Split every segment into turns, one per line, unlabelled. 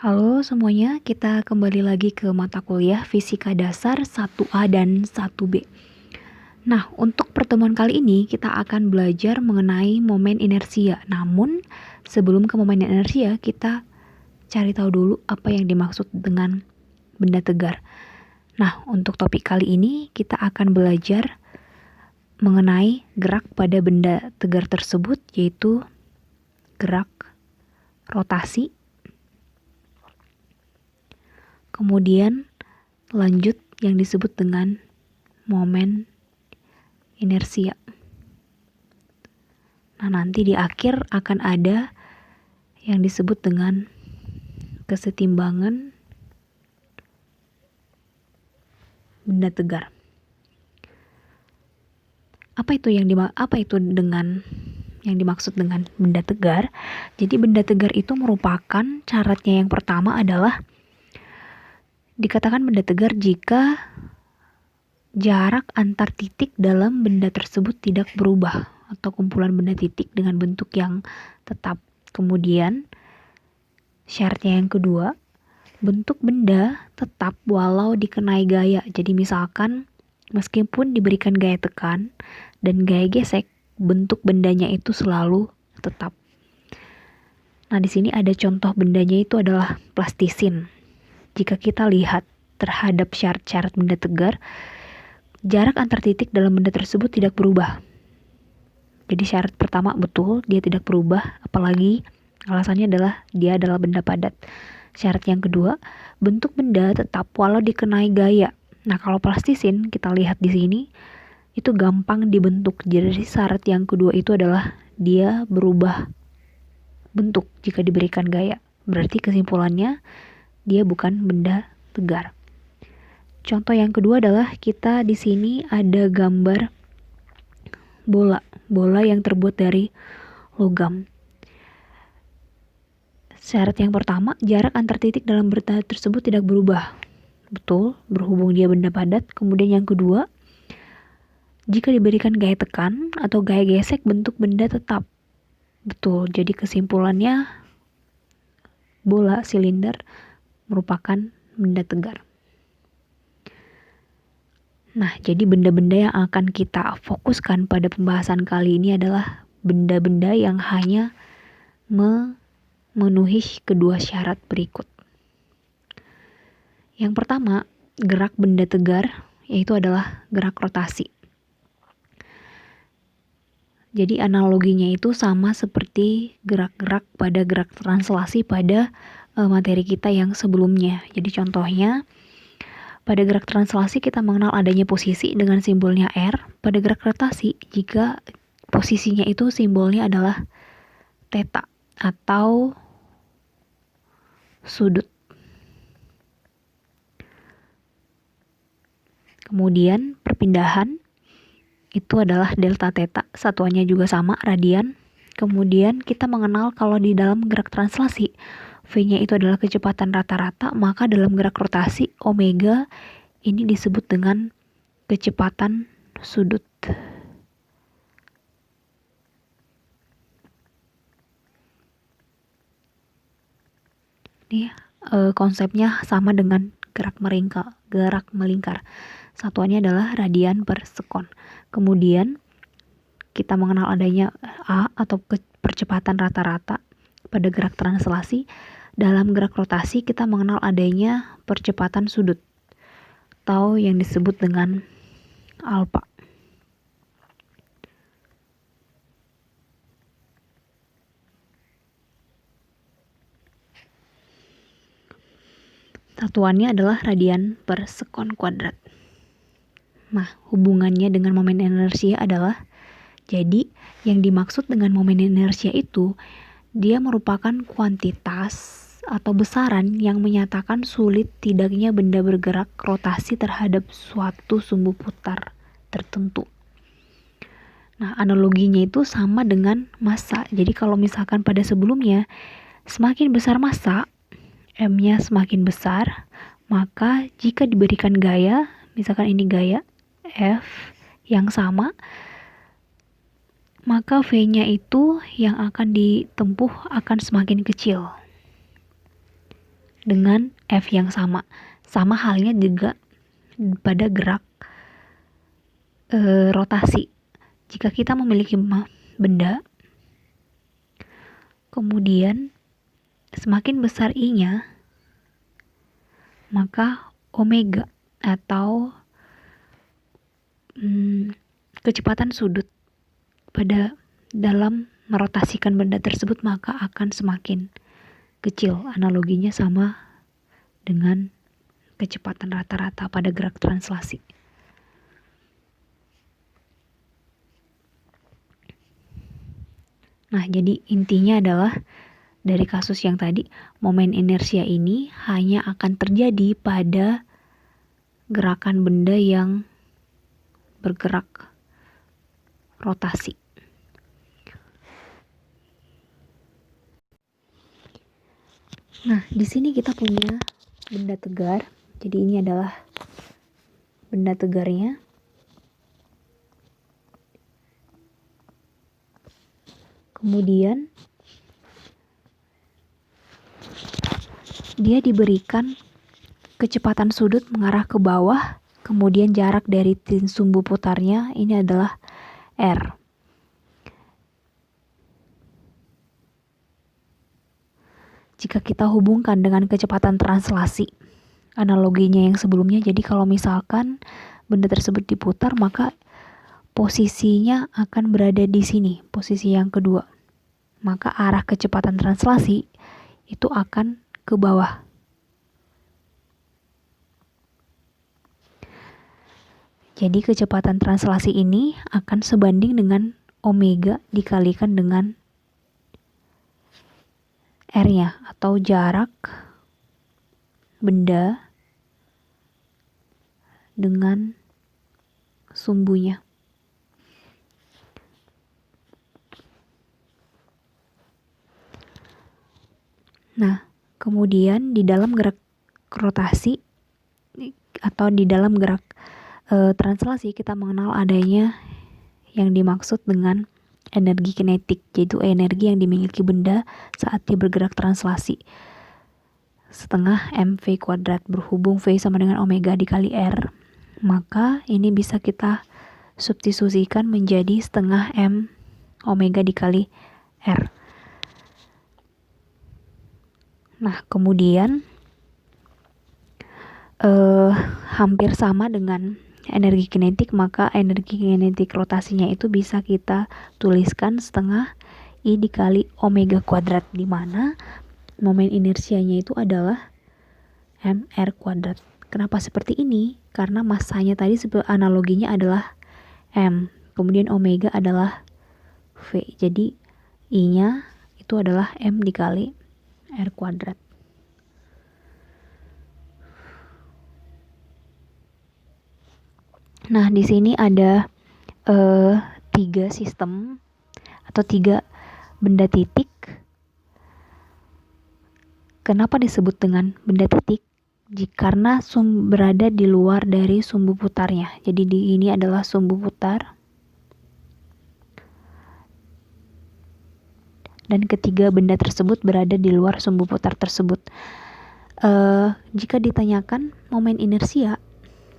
Halo semuanya, kita kembali lagi ke mata kuliah Fisika Dasar 1A dan 1B. Nah, untuk pertemuan kali ini kita akan belajar mengenai momen inersia. Namun, sebelum ke momen inersia, kita cari tahu dulu apa yang dimaksud dengan benda tegar. Nah, untuk topik kali ini kita akan belajar mengenai gerak pada benda tegar tersebut, yaitu gerak rotasi. Kemudian lanjut yang disebut dengan momen inersia. Nah, nanti di akhir akan ada yang disebut dengan kesetimbangan benda tegar. Apa itu dengan yang dimaksud dengan benda tegar? Jadi benda tegar itu merupakan syaratnya yang pertama adalah dikatakan benda tegar jika jarak antar titik dalam benda tersebut tidak berubah atau kumpulan benda titik dengan bentuk yang tetap. Kemudian syaratnya yang kedua, bentuk benda tetap walau dikenai gaya. Jadi misalkan meskipun diberikan gaya tekan dan gaya gesek, bentuk bendanya itu selalu tetap. Nah, di sini ada contoh bendanya itu adalah plastisin. Jika kita lihat terhadap syarat-syarat benda tegar, jarak antar titik dalam benda tersebut tidak berubah. Jadi syarat pertama betul, dia tidak berubah, apalagi alasannya adalah dia adalah benda padat. Syarat yang kedua, bentuk benda tetap walau dikenai gaya. Nah, kalau plastisin kita lihat di sini itu gampang dibentuk. Jadi syarat yang kedua itu adalah dia berubah bentuk jika diberikan gaya. Berarti kesimpulannya dia bukan benda tegar. Contoh yang kedua adalah kita di sini ada gambar bola yang terbuat dari logam. Syarat yang pertama, jarak antar titik dalam benda tersebut tidak berubah. Betul, berhubung dia benda padat. Kemudian yang kedua, jika diberikan gaya tekan atau gaya gesek, bentuk benda tetap. Betul, jadi kesimpulannya bola silinder merupakan benda tegar. Nah, jadi benda-benda yang akan kita fokuskan pada pembahasan kali ini adalah benda-benda yang hanya memenuhi kedua syarat berikut. Yang pertama, gerak benda tegar, yaitu adalah gerak rotasi. Jadi analoginya itu sama seperti gerak-gerak pada gerak translasi pada materi kita yang sebelumnya. Jadi contohnya, pada gerak translasi kita mengenal adanya posisi dengan simbolnya R. Pada gerak rotasi, jika posisinya itu simbolnya adalah theta atau sudut. Kemudian perpindahan itu adalah delta theta, satuannya juga sama, radian. Kemudian kita mengenal kalau di dalam gerak translasi, V-nya itu adalah kecepatan rata-rata, maka dalam gerak rotasi, omega ini disebut dengan kecepatan sudut. Ini konsepnya sama dengan gerak melingkar. Satuannya adalah radian per sekon. Kemudian kita mengenal adanya A atau percepatan rata-rata pada gerak translasi. Dalam gerak rotasi kita mengenal adanya percepatan sudut atau yang disebut dengan alfa. Satuannya adalah radian per sekon kuadrat. Nah, hubungannya dengan momen inersia adalah, jadi yang dimaksud dengan momen inersia itu, dia merupakan kuantitas atau besaran yang menyatakan sulit tidaknya benda bergerak rotasi terhadap suatu sumbu putar tertentu. Nah, analoginya itu sama dengan massa. Jadi kalau misalkan pada sebelumnya, semakin besar massa, M-nya semakin besar, maka jika diberikan gaya, misalkan ini gaya F yang sama, maka V-nya itu yang akan ditempuh akan semakin kecil. dengan F yang sama. Sama halnya juga pada gerak rotasi. Jika kita memiliki benda, kemudian semakin besar I-nya, maka omega atau kecepatan sudut pada dalam merotasikan benda tersebut maka akan semakin kecil. Analoginya sama dengan kecepatan rata-rata pada gerak translasi. Nah, jadi intinya adalah dari kasus yang tadi, momen inersia ini hanya akan terjadi pada gerakan benda yang bergerak rotasi. Nah, di sini kita punya benda tegar. Jadi ini adalah benda tegarnya. Kemudian dia diberikan kecepatan sudut mengarah ke bawah, kemudian jarak dari sumbu putarnya ini adalah R. Jika kita hubungkan dengan kecepatan translasi, analoginya yang sebelumnya, jadi kalau misalkan benda tersebut diputar, maka posisinya akan berada di sini, posisi yang kedua. Maka arah kecepatan translasi itu akan ke bawah. Jadi kecepatan translasi ini akan sebanding dengan omega dikalikan dengan R-nya atau jarak benda dengan sumbunya. Nah, kemudian di dalam gerak rotasi atau di dalam gerak translasi kita mengenal adanya yang dimaksud dengan energi kinetik, yaitu energi yang dimiliki benda saat dia bergerak translasi. Setengah mv kuadrat, berhubung V sama dengan omega dikali R, maka ini bisa kita substitusikan menjadi setengah M omega dikali R. Nah, kemudian hampir sama dengan energi kinetik, maka energi kinetik rotasinya itu bisa kita tuliskan setengah I dikali omega kuadrat, di mana momen inersianya itu adalah mr kuadrat. Kenapa seperti ini? Karena masanya tadi analoginya adalah M, kemudian omega adalah V, jadi I-nya itu adalah M dikali R kuadrat. Nah, di sini ada 3 sistem atau 3 benda titik. Kenapa disebut dengan benda titik? Karena berada di luar dari sumbu putarnya. Jadi ini adalah sumbu putar. Dan ketiga benda tersebut berada di luar sumbu putar tersebut. Jika ditanyakan momen inersia,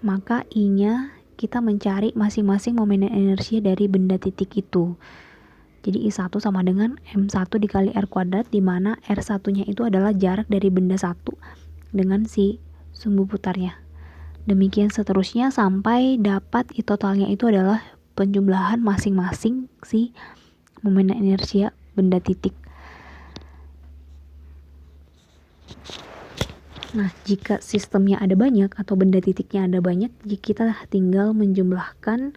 maka I-nya kita mencari masing-masing momen inersia dari benda titik itu. Jadi I1 sama dengan M1 dikali R kuadrat, di mana R1-nya itu adalah jarak dari benda 1 dengan si sumbu putarnya. Demikian seterusnya sampai dapat I totalnya itu adalah penjumlahan masing-masing si momen inersia benda titik. Nah, jika sistemnya ada banyak atau benda titiknya ada banyak, kita tinggal menjumlahkan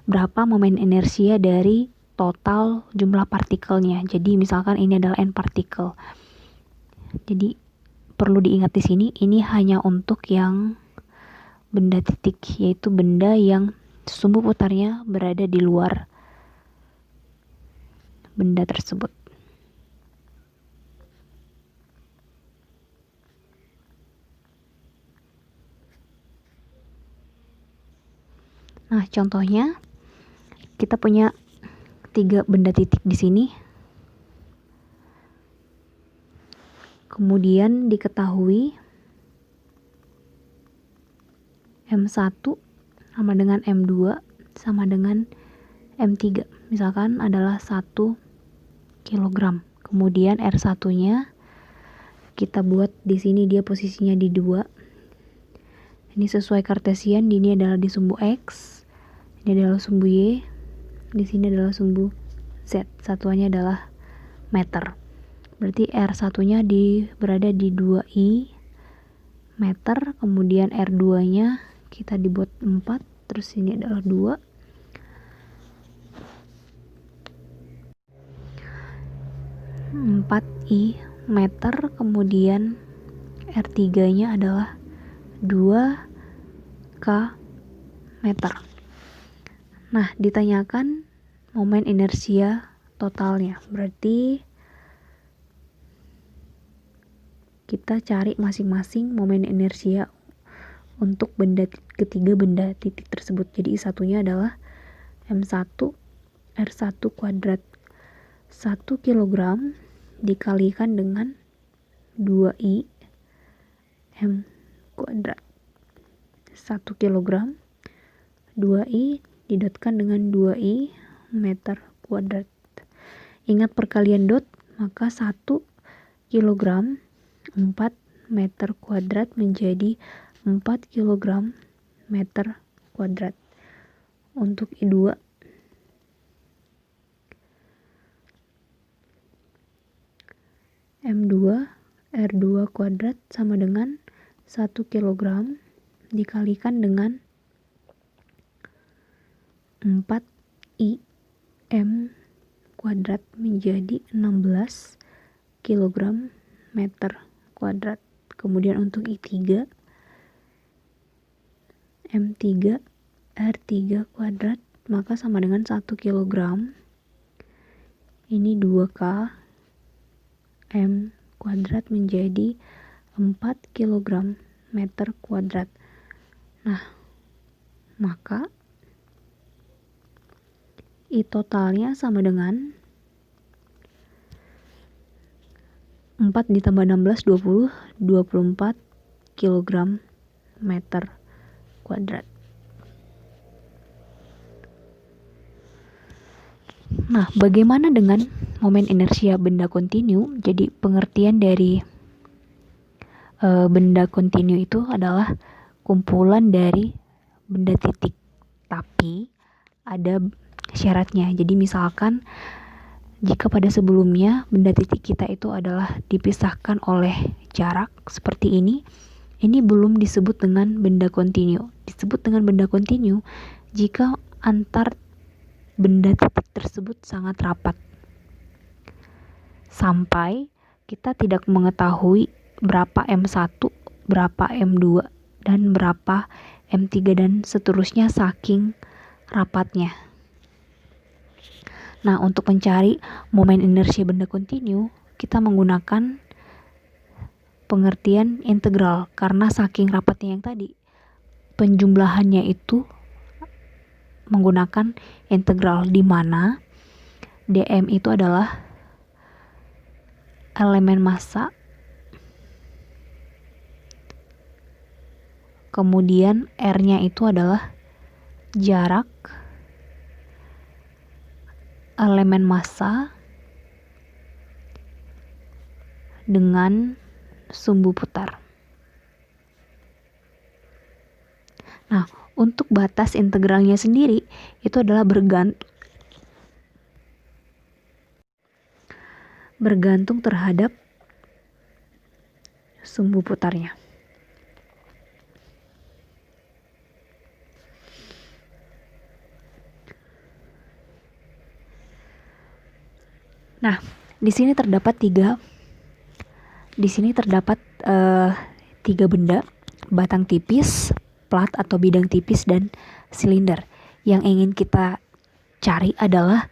berapa momen inersia dari total jumlah partikelnya. Jadi misalkan ini adalah n partikel. Jadi perlu diingat di sini, ini hanya untuk yang benda titik, yaitu benda yang sumbu putarnya berada di luar benda tersebut. Nah, contohnya kita punya 3 benda titik di sini. Kemudian diketahui M1 sama dengan M2 sama dengan M3. Misalkan adalah 1 kilogram. Kemudian R1-nya kita buat di sini dia posisinya di 2. Ini sesuai Kartesian, ini adalah di sumbu X, ini adalah sumbu Y, di sini adalah sumbu Z. Satuannya adalah meter. Berarti R1-nya berada di 2I meter, kemudian R2-nya kita dibuat 4, terus ini adalah 2. I meter, kemudian R3-nya adalah 2K meter. Nah, ditanyakan momen inersia totalnya. Berarti kita cari masing-masing momen inersia untuk ketiga benda titik tersebut. Jadi satunya adalah M1 R1 kuadrat 1 kilogram dikalikan dengan 2I M kuadrat 1 kilogram, 2I didotkan dengan 2I meter kuadrat. Ingat perkalian dot, maka 1 kilogram 4 meter kuadrat menjadi 4 kilogram meter kuadrat. Untuk I2 M2 R2 kuadrat sama dengan 1 kilogram dikalikan dengan 4I M kuadrat menjadi 16 kilogram meter kuadrat. Kemudian untuk I3 M3 R3 kuadrat maka sama dengan 1 kilogram. Ini 2K M kuadrat menjadi 4 kilogram meter kuadrat. Nah, maka I totalnya sama dengan 4 ditambah 16, 20, 24 kilogram meter kuadrat. Nah, bagaimana dengan momen inersia benda kontinu? Jadi pengertian dari benda kontinu itu adalah kumpulan dari benda titik. Tapi ada syaratnya. Jadi misalkan jika pada sebelumnya benda titik kita itu adalah dipisahkan oleh jarak seperti ini belum disebut dengan benda kontinu. Disebut dengan benda kontinu jika antar benda titik tersebut sangat rapat. Sampai kita tidak mengetahui berapa M1, berapa M2, dan berapa M3 dan seterusnya saking rapatnya. Nah, untuk mencari momen inersia benda kontinu, kita menggunakan pengertian integral karena saking rapatnya yang tadi. Penjumlahannya itu menggunakan integral di mana dm itu adalah elemen massa, kemudian r-nya itu adalah jarak elemen massa dengan sumbu putar. Nah, untuk batas integralnya sendiri itu adalah bergantung terhadap sumbu putarnya. Nah, di sini terdapat tiga benda, batang tipis, plat atau bidang tipis, dan silinder. Yang ingin kita cari adalah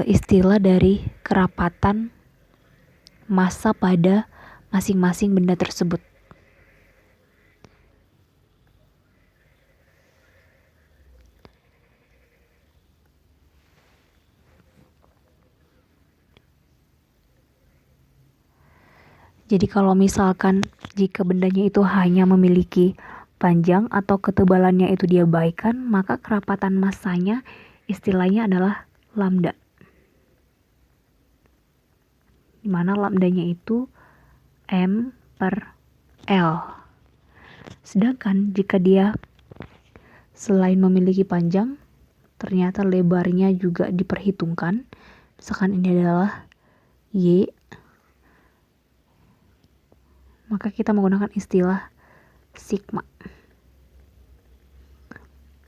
istilah dari kerapatan massa pada masing-masing benda tersebut. Jadi kalau misalkan jika bendanya itu hanya memiliki panjang atau ketebalannya itu diabaikan, maka kerapatan massanya istilahnya adalah lambda. Dimana lambdanya itu M per L. Sedangkan jika dia selain memiliki panjang, ternyata lebarnya juga diperhitungkan. Misalkan ini adalah Y, maka kita menggunakan istilah sigma.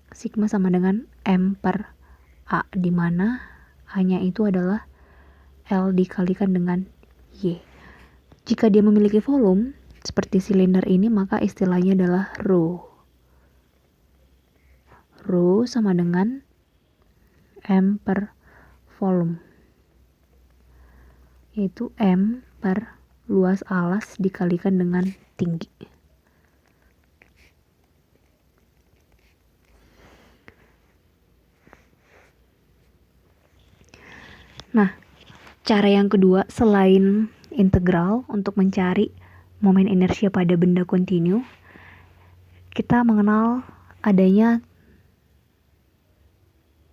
Sigma sama dengan M per A, di mana A-nya itu adalah L dikalikan dengan Y. Jika dia memiliki volume seperti silinder ini, maka istilahnya adalah rho. Rho sama dengan M per volume, yaitu M per luas alas dikalikan dengan tinggi. Nah, cara yang kedua selain integral untuk mencari momen inersia pada benda kontinu, kita mengenal adanya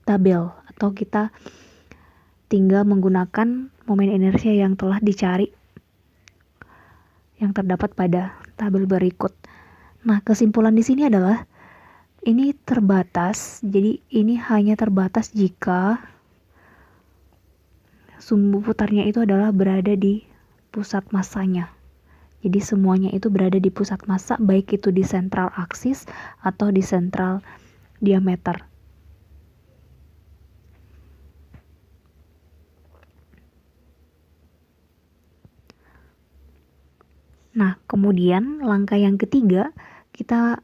tabel, atau kita tinggal menggunakan momen inersia yang telah dicari yang terdapat pada tabel berikut. Nah, kesimpulan di sini adalah ini terbatas. Jadi ini hanya terbatas jika sumbu putarnya itu adalah berada di pusat massanya. Jadi semuanya itu berada di pusat massa, baik itu di sentral aksis atau di sentral diameter. Nah, kemudian langkah yang ketiga, kita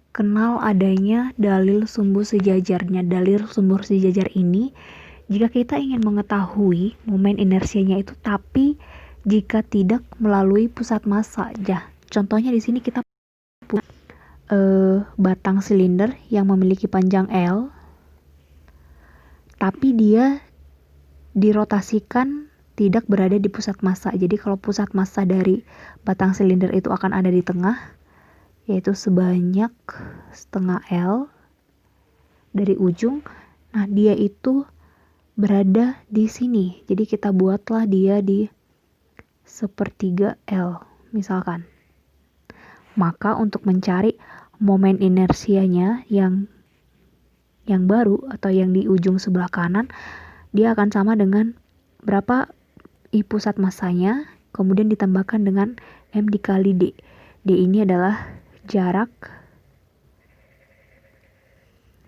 kenal adanya dalil sumbu sejajarnya. Dalil sumbu sejajar ini, jika kita ingin mengetahui momen inersianya itu, tapi jika tidak melalui pusat massa. Contohnya di sini kita punya batang silinder yang memiliki panjang L, tapi dia dirotasikan tidak berada di pusat massa. Jadi kalau pusat massa dari batang silinder itu akan ada di tengah, yaitu sebanyak setengah L dari ujung. Nah, dia itu berada di sini. Jadi kita buatlah dia di sepertiga L misalkan. Maka untuk mencari momen inersianya yang baru atau yang di ujung sebelah kanan, dia akan sama dengan berapa I pusat massanya, kemudian ditambahkan dengan M dikali D. D ini adalah jarak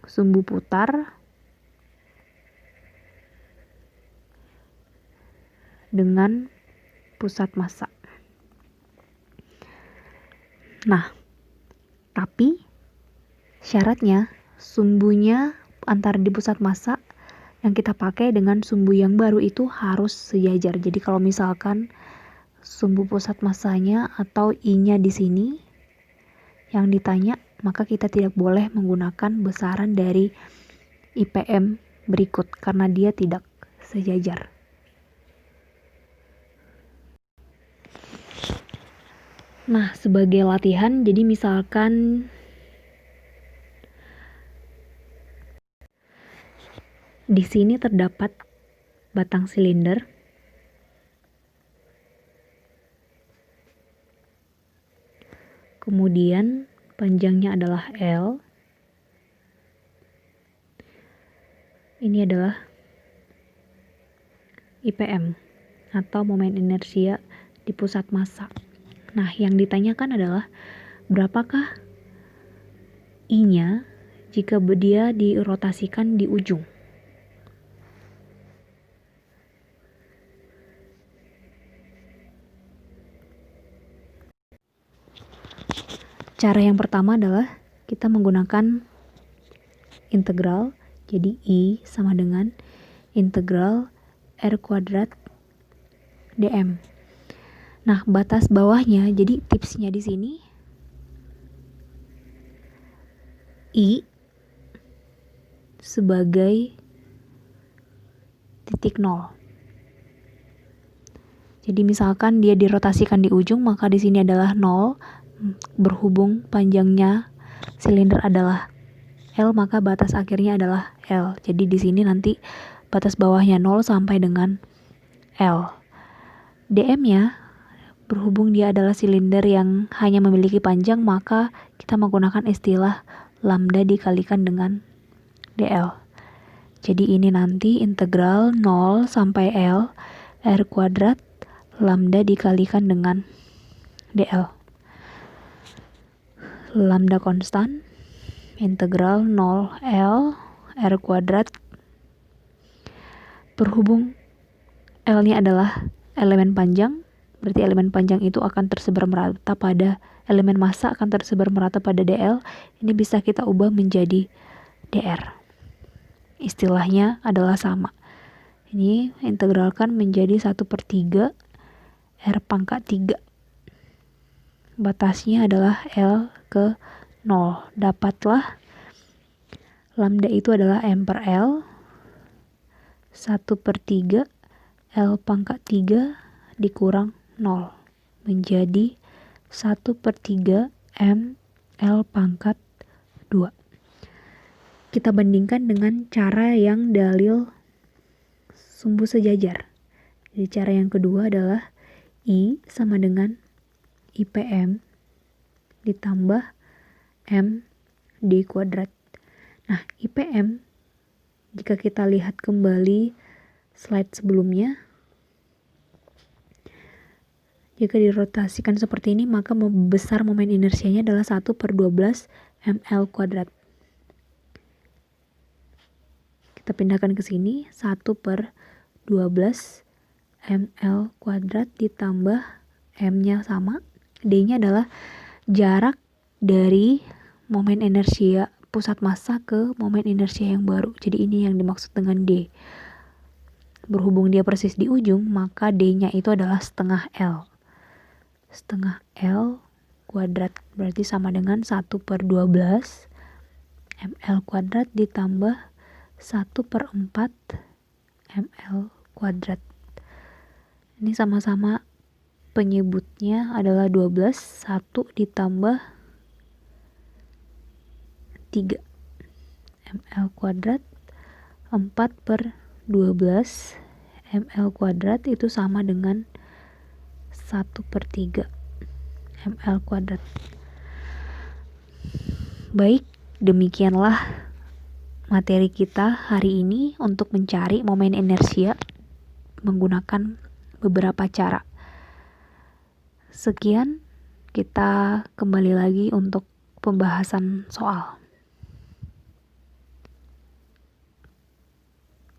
sumbu putar dengan pusat massa. Nah, tapi syaratnya sumbunya antara di pusat massa yang kita pakai dengan sumbu yang baru itu harus sejajar. Jadi kalau misalkan sumbu pusat massanya atau I-nya di sini yang ditanya, maka kita tidak boleh menggunakan besaran dari IPM berikut karena dia tidak sejajar. Nah, sebagai latihan, jadi misalkan di sini terdapat batang silinder. Kemudian panjangnya adalah L. Ini adalah IPM atau momen inersia di pusat massa. Nah, yang ditanyakan adalah berapakah I-nya jika dia dirotasikan di ujung. Cara yang pertama adalah kita menggunakan integral. Jadi I sama dengan integral R kuadrat dm. Nah, batas bawahnya, jadi tipsnya di sini I sebagai titik nol. Jadi misalkan dia dirotasikan di ujung, maka di sini adalah 0, berhubung panjangnya silinder adalah L, maka batas akhirnya adalah L. Jadi di sini nanti batas bawahnya 0 sampai dengan L. DM-nya, berhubung dia adalah silinder yang hanya memiliki panjang, maka kita menggunakan istilah lambda dikalikan dengan DL. Jadi ini nanti integral 0 sampai L R kuadrat lambda dikalikan dengan DL. Lambda konstan, integral 0 L R kuadrat, berhubung L-nya adalah elemen panjang, berarti elemen panjang itu akan tersebar merata pada elemen massa akan tersebar merata pada DL. Ini bisa kita ubah menjadi DR. Istilahnya adalah sama. Ini integralkan menjadi 1/3 R pangkat 3. Batasnya adalah L ke 0. Dapatlah lambda itu adalah M per L 1/3 L pangkat 3 dikurang 0 menjadi 1/3 M L pangkat 2. Kita bandingkan dengan cara yang dalil sumbu sejajar. Jadi cara yang kedua adalah I sama dengan IPM ditambah M D kuadrat. Nah, IPM, jika kita lihat kembali slide sebelumnya, jika dirotasikan seperti ini, maka besar momen inersianya adalah 1/12 ml kuadrat. Kita pindahkan ke sini, 1/12 ml kuadrat ditambah M-nya sama, D-nya adalah jarak dari momen inersia pusat massa ke momen inersia yang baru. Jadi ini yang dimaksud dengan D. Berhubung dia persis di ujung, maka D-nya itu adalah setengah L. Setengah L kuadrat berarti sama dengan 1/12 ml kuadrat ditambah 1/4 ml kuadrat. Ini sama-sama penyebutnya adalah 12, 1 ditambah 3 ml kuadrat, 4/12 ml kuadrat itu sama dengan 1/3 ml kuadrat. Baik, demikianlah materi kita hari ini untuk mencari momen inersia menggunakan beberapa cara. Sekian, kita kembali lagi untuk pembahasan soal.